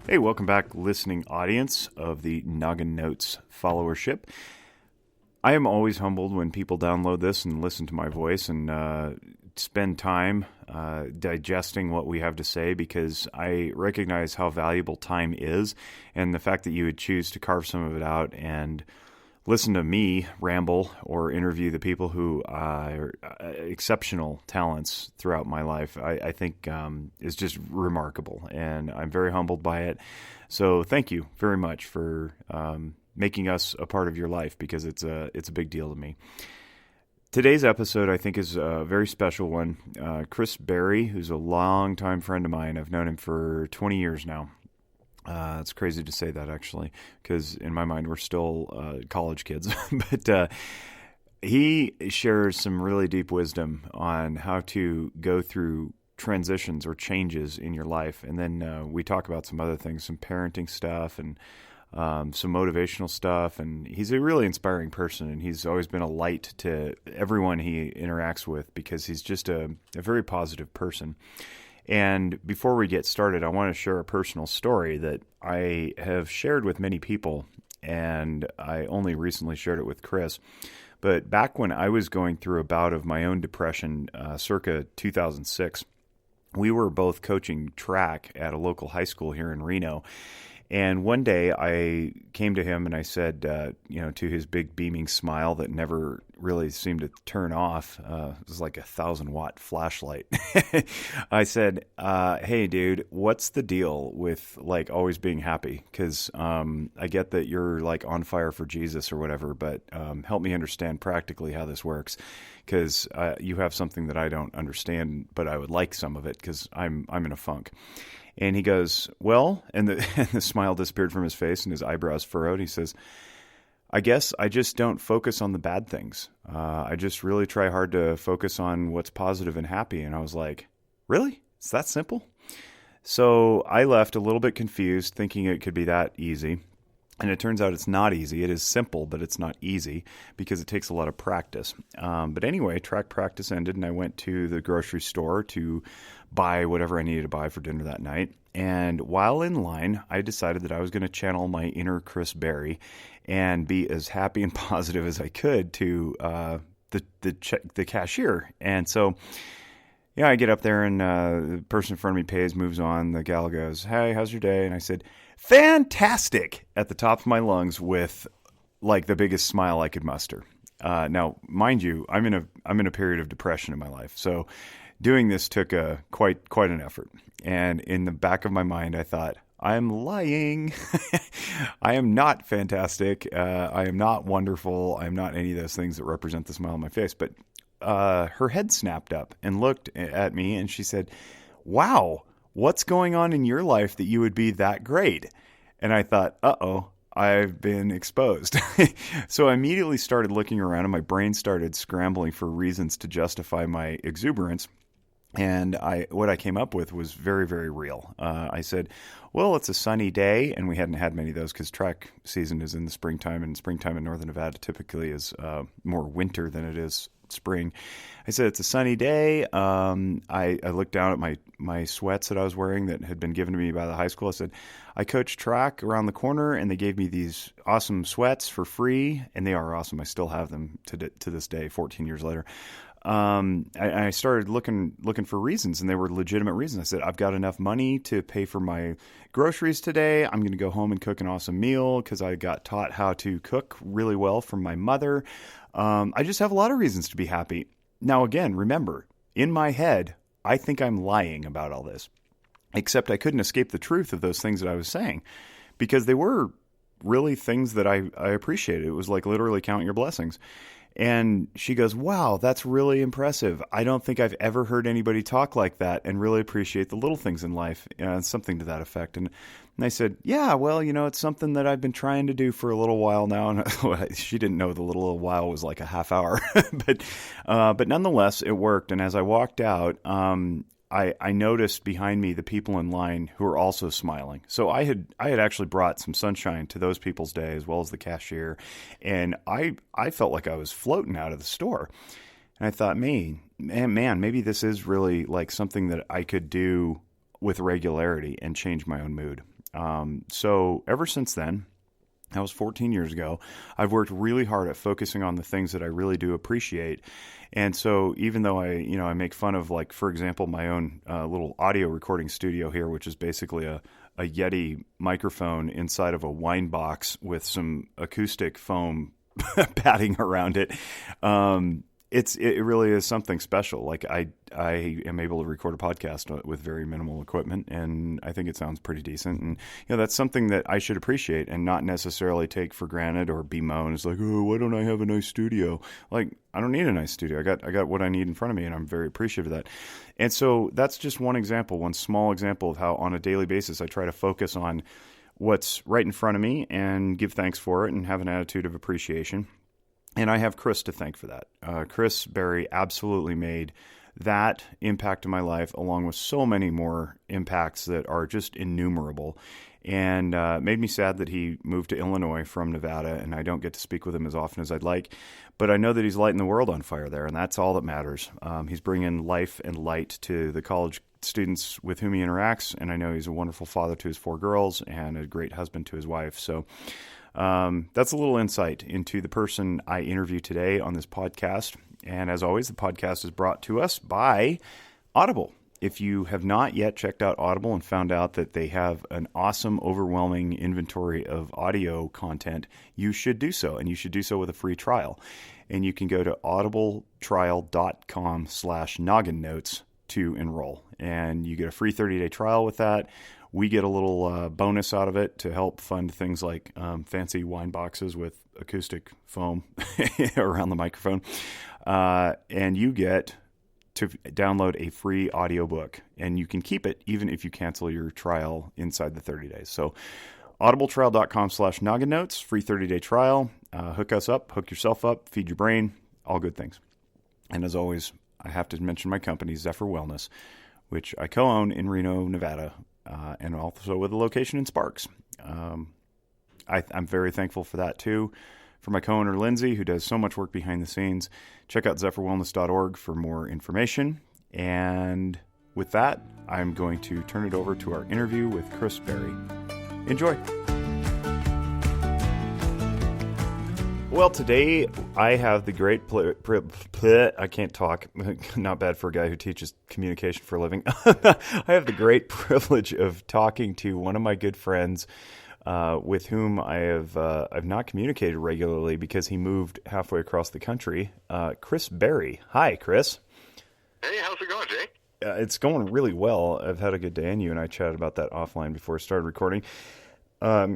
Hey, welcome back, listening audience of the Noggin Notes followership. I am always humbled when people download this and listen to my voice and spend time digesting what we have to say, because I recognize how valuable time is, and the fact that you would choose to carve some of it out and listen to me ramble or interview the people who are exceptional talents throughout my life, I think is just remarkable, and I'm very humbled by it. So thank you very much for making us a part of your life, because it's a big deal to me. Today's episode, I think, is a very special one. Chris Berry, who's a longtime friend of mine, I've known him for 20 years now. It's crazy to say that, actually, because in my mind we're still college kids. But he shares some really deep wisdom on how to go through transitions or changes in your life. And then we talk about some other things, some parenting stuff and some motivational stuff. And he's a really inspiring person, and he's always been a light to everyone he interacts with, because he's just a very positive person. And before we get started, I want to share a personal story that I have shared with many people, and I only recently shared it with Chris. But back when I was going through a bout of my own depression, circa 2006, we were both coaching track at a local high school here in Reno. And one day I came to him and I said, to his big beaming smile that never really seemed to turn off, it was like a 1,000-watt flashlight. I said, hey, dude, what's the deal with like always being happy? Because I get that you're like on fire for Jesus or whatever, but help me understand practically how this works, because you have something that I don't understand, but I would like some of it, because I'm in a funk. And he goes, well, and the smile disappeared from his face and his eyebrows furrowed. He says, I guess I just don't focus on the bad things. I just really try hard to focus on what's positive and happy. And I was like, really? It's that simple? So I left a little bit confused, thinking it could be that easy. And it turns out it's not easy. It is simple, but it's not easy, because it takes a lot of practice. But anyway, track practice ended, and I went to the grocery store to buy whatever I needed to buy for dinner that night. And while in line, I decided that I was going to channel my inner Chris Berry and be as happy and positive as I could to the cashier. And so, yeah, I get up there, and the person in front of me pays, moves on. The gal goes, hey, how's your day? And I said, fantastic, at the top of my lungs, with like the biggest smile I could muster. Now, mind you, I'm in a period of depression in my life, so doing this took quite an effort. And in the back of my mind, I thought, I'm lying. I am not fantastic. I am not wonderful. I am not any of those things that represent the smile on my face. But her head snapped up and looked at me, and she said, wow, what's going on in your life that you would be that great? And I thought, uh-oh, I've been exposed. So I immediately started looking around, and my brain started scrambling for reasons to justify my exuberance. And what I came up with was very, very real. I said, well, it's a sunny day, and we hadn't had many of those because track season is in the springtime, and springtime in northern Nevada typically is more winter than it is spring. I said, it's a sunny day. I looked down at my sweats that I was wearing that had been given to me by the high school. I said, I coach track around the corner, and they gave me these awesome sweats for free, and they are awesome. I still have them to this day, 14 years later. I started looking for reasons, and they were legitimate reasons. I said, I've got enough money to pay for my groceries today. I'm going to go home and cook an awesome meal because I got taught how to cook really well from my mother. I just have a lot of reasons to be happy. Now, again, remember, in my head, I think I'm lying about all this, except I couldn't escape the truth of those things that I was saying, because they were really things that I appreciated. It was like literally count your blessings. And she goes, wow, that's really impressive. I don't think I've ever heard anybody talk like that and really appreciate the little things in life, something to that effect. And I said, yeah, well, it's something that I've been trying to do for a little while now. And she didn't know the little while was like a half hour. But nonetheless, it worked. And as I walked out, I noticed behind me the people in line who were also smiling. So I had actually brought some sunshine to those people's day, as well as the cashier, and I felt like I was floating out of the store. And I thought, man, maybe this is really like something that I could do with regularity and change my own mood. So ever since then, that was 14 years ago, I've worked really hard at focusing on the things that I really do appreciate. And so even though I make fun of, like, for example, my own little audio recording studio here, which is basically a Yeti microphone inside of a wine box with some acoustic foam padding around it. It really is something special. Like I am able to record a podcast with very minimal equipment, and I think it sounds pretty decent. And that's something that I should appreciate and not necessarily take for granted or bemoan. It's like, oh, why don't I have a nice studio? Like, I don't need a nice studio. I got what I need in front of me, and I'm very appreciative of that. And so that's just one example, one small example of how on a daily basis I try to focus on what's right in front of me and give thanks for it and have an attitude of appreciation. And I have Chris to thank for that. Chris Berry absolutely made that impact in my life, along with so many more impacts that are just innumerable. And made me sad that he moved to Illinois from Nevada, and I don't get to speak with him as often as I'd like. But I know that he's lighting the world on fire there, and that's all that matters. He's bringing life and light to the college students with whom he interacts, and I know he's a wonderful father to his 4 girls and a great husband to his wife. So that's a little insight into the person I interview today on this podcast. And as always, the podcast is brought to us by Audible. If you have not yet checked out Audible and found out that they have an awesome, overwhelming inventory of audio content, you should do so. And you should do so with a free trial. And you can go to audibletrial.com/nogginnotes to enroll. And you get a free 30-day trial with that. We get a little bonus out of it to help fund things like fancy wine boxes with acoustic foam around the microphone. And you get to download a free audiobook, and you can keep it even if you cancel your trial inside the 30 days. So audibletrial.com/nogginnotes, free 30-day trial. Hook us up, hook yourself up, feed your brain, all good things. And as always, I have to mention my company, Zephyr Wellness, which I co-own in Reno, Nevada, and also with a location in Sparks. I'm very thankful for that too. For my co-owner, Lindsay, who does so much work behind the scenes. Check out zephyrwellness.org for more information. And with that, I'm going to turn it over to our interview with Chris Berry. Enjoy. Well, today I have the great I can't talk. Not bad for a guy who teaches communication for a living. I have the great privilege of talking to one of my good friends, with whom I've not communicated regularly because he moved halfway across the country. Chris Berry. Hi, Chris. Hey, how's it going, Jake? It's going really well. I've had a good day, and you and I chatted about that offline before I started recording.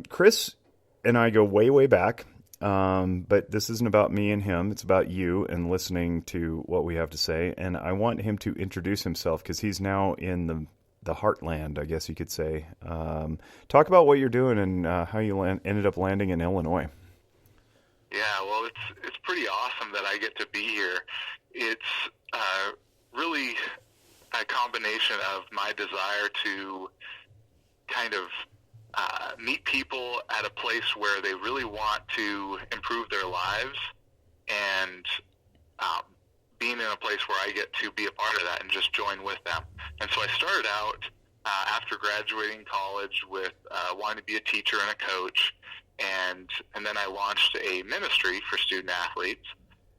Chris and I go way, way back. But this isn't about me and him. It's about you and listening to what we have to say. And I want him to introduce himself because he's now in the heartland, I guess you could say. Talk about what you're doing and how you ended up landing in Illinois. Yeah, well, it's pretty awesome that I get to be here. It's really a combination of my desire to kind of meet people at a place where they really want to improve their lives, and being in a place where I get to be a part of that and just join with them. And so I started out after graduating college with wanting to be a teacher and a coach, and then I launched a ministry for student athletes.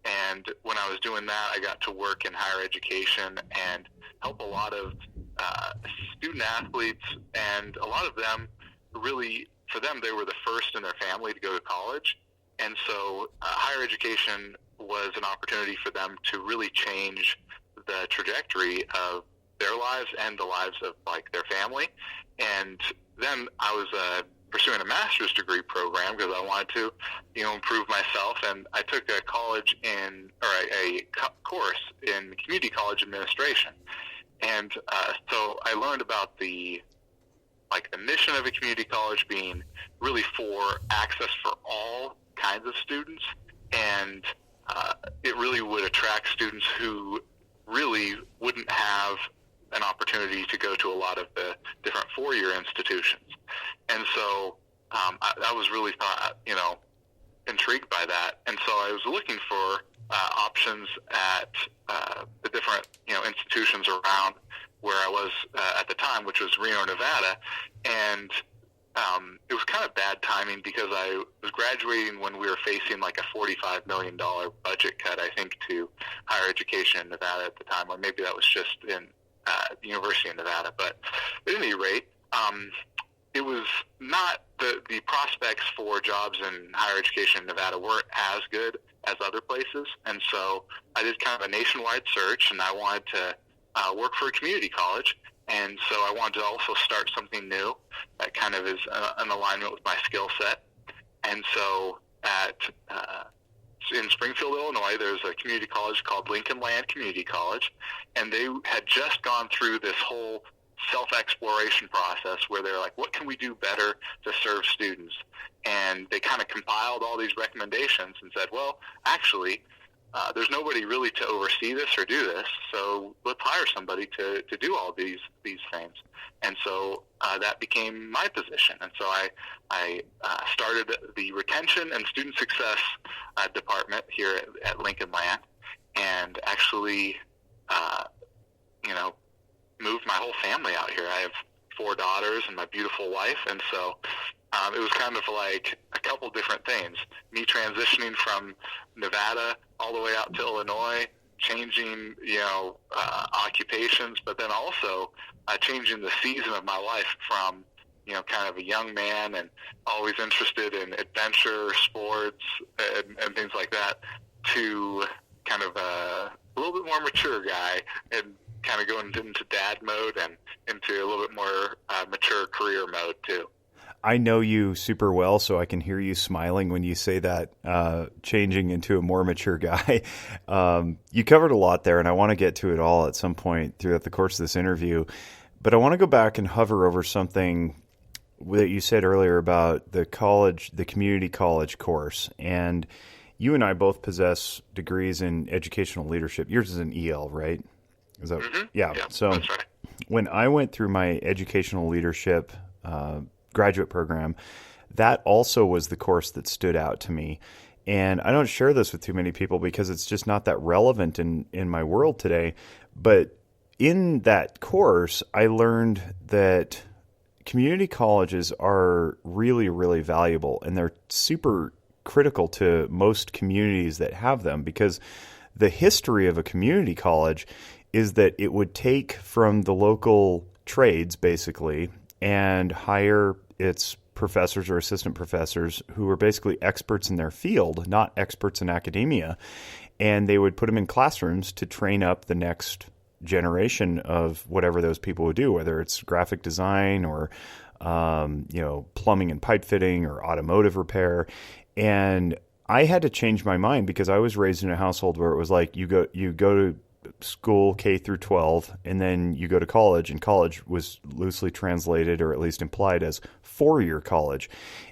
And when I was doing that, I got to work in higher education and help a lot of student athletes, and a lot of them really, for them, they were the first in their family to go to college. And so higher education was an opportunity for them to really change the trajectory of their lives and the lives of, like, their family. And then I was pursuing a master's degree program because I wanted to, improve myself. And I took a course in community college administration. And so I learned about the mission of a community college being really for access for all kinds of students, and it really would attract students who really wouldn't have an opportunity to go to a lot of the different four-year institutions. And so I was really intrigued by that, and so I was looking for options at the different institutions around where I was at the time, which was Reno, Nevada, and it was kind of bad timing because I was graduating when we were facing like a $45 million budget cut, I think, to higher education in Nevada at the time, or maybe that was just in the University of Nevada. But at any rate, it was not the prospects for jobs in higher education in Nevada weren't as good as other places. And so I did kind of a nationwide search, and I wanted to work for a community college. And so I wanted to also start something new that kind of is an alignment with my skill set. And so in Springfield, Illinois, there's a community college called Lincoln Land Community College, and they had just gone through this whole self-exploration process where they're like, what can we do better to serve students? And they kind of compiled all these recommendations and said, well, actually, there's nobody really to oversee this or do this, so let's hire somebody to do all these things. And so that became my position. And so I started the retention and student success department here at Lincoln Land, and actually, moved my whole family out here. I have 4 daughters and my beautiful wife, and so it was kind of like a couple different things. Me transitioning from Nevada all the way out to Illinois, changing, occupations, but then also changing the season of my life from, kind of a young man and always interested in adventure, sports, and things like that, to kind of a little bit more mature guy and kind of going into dad mode and into a little bit more mature career mode too. I know you super well, so I can hear you smiling when you say that, changing into a more mature guy. You covered a lot there, and I want to get to it all at some point throughout the course of this interview. But I want to go back and hover over something that you said earlier about the community college course. And you and I both possess degrees in educational leadership. Yours is an EL, right? Is that yeah? So that's right. When I went through my educational leadership graduate program, that also was the course that stood out to me. And I don't share this with too many people because it's just not that relevant in my world today. But in that course, I learned that community colleges are really, really valuable, and they're super critical to most communities that have them, because the history of a community college is that it would take from the local trades, basically, and hire its professors or assistant professors who were basically experts in their field, not experts in academia. And they would put them in classrooms to train up the next generation of whatever those people would do, whether it's graphic design or, plumbing and pipe fitting or automotive repair. And I had to change my mind because I was raised in a household where it was like, you go to school K through 12, and then you go to college, and college was loosely translated or at least implied as 4-year college.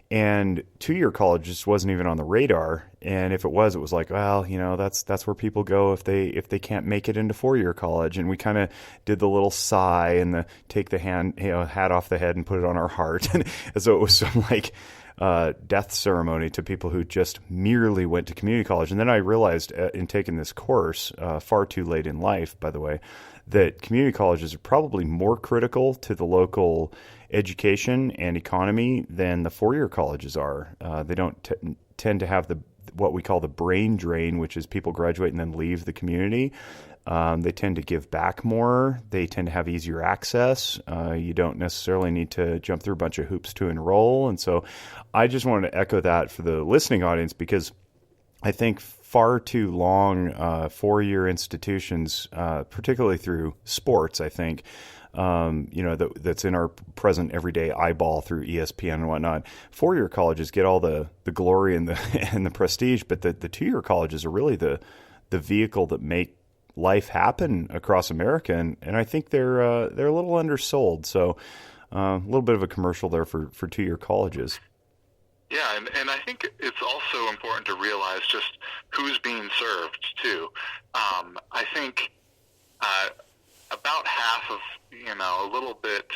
And 2-year college just wasn't even on the radar. And if it was like, well, that's where people go if they can't make it into 4-year college. And we kind of did the little sigh and the take the hat off the head and put it on our heart. And so it was some like death ceremony to people who just merely went to community college. And then I realized in taking this course, far too late in life, by the way, that community colleges are probably more critical to the local education and economy than the 4-year colleges are. They don't tend to have what we call the brain drain, which is people graduate and then leave the community. They tend to give back more. They tend to have easier access. You don't necessarily need to jump through a bunch of hoops to enroll. And so I just wanted to echo that for the listening audience, because I think far too long 4-year institutions, particularly through sports, I think, that's in our present everyday eyeball through ESPN and whatnot. 4-year colleges get all the glory and the prestige, but the 2-year colleges are really the vehicle that make life happen across America, and I think they're a little undersold. So a little bit of a commercial there for 2-year colleges. Yeah, and I think it's also important to realize just who's being served too. I think about half of, a little bit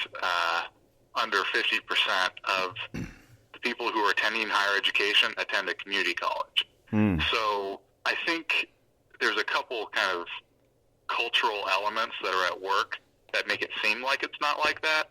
under 50% of the people who are attending higher education attend a community college. So I think there's a couple kind of cultural elements that are at work that make it seem like it's not like that.